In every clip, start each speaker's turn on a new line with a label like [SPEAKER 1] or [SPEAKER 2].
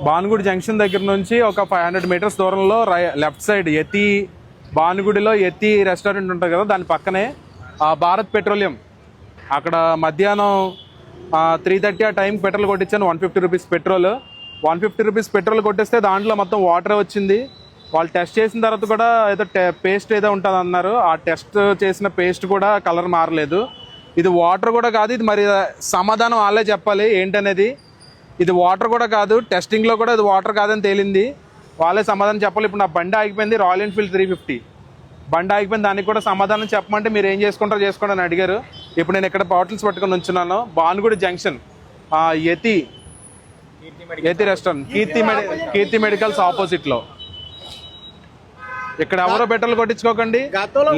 [SPEAKER 1] Bhanugudi junction దగ్గర నుంచి ఒక 500 మీటర్స్ దూరంలో లెఫ్ట్ సైడ్ యతి భానుగుడిలో యతి రెస్టారెంట్ ఉంటుంది కదా, దాని పక్కనే భారత్ పెట్రోలియం. అక్కడ మధ్యాహ్నం 3:30 ఆ టైంకి పెట్రోల్ కొట్టించాను. 150 రూపీస్ పెట్రోల్. 150 రూపీస్ పెట్రోల్ కొట్టిస్తే దాంట్లో మొత్తం వాటర్ వచ్చింది. వాళ్ళు టెస్ట్ చేసిన తర్వాత కూడా ఏదో పేస్ట్ ఏదో ఉంటుంది అన్నారు. ఆ టెస్ట్ చేసిన పేస్ట్ కూడా కలర్ మారలేదు. ఇది వాటర్ కూడా కాదు, ఇది మరి సమాధానం వాళ్ళే చెప్పాలి ఏంటనేది. ఇది వాటర్ కూడా కాదు, టెస్టింగ్లో కూడా ఇది వాటర్ కాదని తేలింది. వాళ్ళే సమాధానం చెప్పాలి. ఇప్పుడు నా బండి ఆగిపోయింది, రాయల్ ఎన్ఫీల్డ్ 350 బండి ఆగిపోయింది. దానికి కూడా సమాధానం చెప్పమంటే మీరు ఏం చేసుకుంటారో చేసుకోండి అని అడిగారు. ఇప్పుడు నేను ఇక్కడ బాటిల్స్ పట్టుకొని ఉంచున్నాను. భానుగుడి జంక్షన్ యతి రెస్టారెంట్, కీర్తి మెడికల్స్ ఆపోజిట్లో. ఇక్కడ ఎవరో పెట్రోల్ కొట్టించుకోకండి.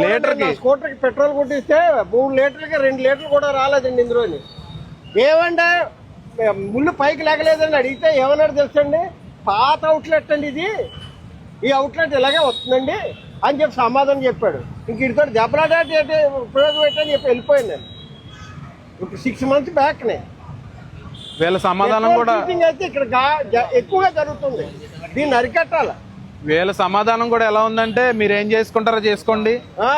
[SPEAKER 2] లీటర్కి స్కూటర్కి పెట్రోల్ కొట్టిస్తే 3 లీటర్లకి 2 లీటర్లు కూడా రాలేదండి ఇందులోని. ఏమంటే ముళ్ళు పైకి లేకలేదని అడిగితే ఏమన్నాడు తెలుసండి, పాత అవుట్లెట్ అండి ఇది, ఈ అవుట్లెట్ ఇలాగే వస్తుందండి అని చెప్పి సమాధానం చెప్పాడు. ఇంక ఇడితో దెబ్బలాడేటి ఉపయోగం పెట్టని చెప్పి వెళ్ళిపోయింది. ఇప్పుడు 6 మంత్స్ బ్యాక్నే
[SPEAKER 1] వీళ్ళ సమాధానం కూడా
[SPEAKER 2] అయితే ఇక్కడ ఎక్కువగా జరుగుతుంది. దీన్ని అరికట్టాలి.
[SPEAKER 1] వీళ్ళ సమాధానం కూడా ఎలా ఉందంటే, మీరు ఏం చేసుకుంటారో చేసుకోండి,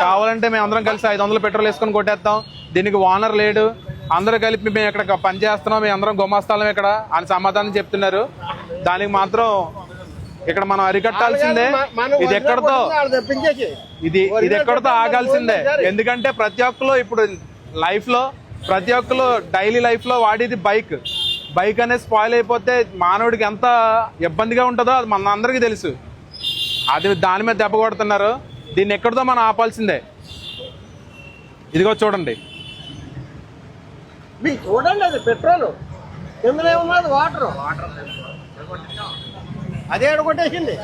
[SPEAKER 1] కావాలంటే మేము అందరం కలిసి 500 పెట్రోల్ వేసుకొని కొట్టేస్తాం, దీనికి ఓనర్ లేడు, అందరూ కలిపి మేము ఇక్కడ పని చేస్తున్నాం, మేము అందరం గుమాస్తాలం ఇక్కడ అని సమాధానం చెప్తున్నారు. దానికి మాత్రం ఇక్కడ మనం అరికట్టాల్సిందే. ఇది ఎక్కడితో ఆగాల్సిందే. ఎందుకంటే ప్రతి ఒక్కరు ఇప్పుడు లైఫ్ లో, ప్రతి ఒక్కరు డైలీ లైఫ్ లో వాడేది బైక్ అనేది స్పాయిల్ అయిపోతే మానవుడికి ఎంత ఇబ్బందిగా ఉంటుందో అది మన అందరికీ తెలుసు. అది దాని మీద దెబ్బ కొడుతున్నారు. దీన్ని ఎక్కడితో మనం ఆపాల్సిందే. ఇదిగో చూడండి,
[SPEAKER 2] చూడండి, అది పెట్రోల్, ఇందులో ఏమన్నది వాటర్, అదే కొట్టేసింది.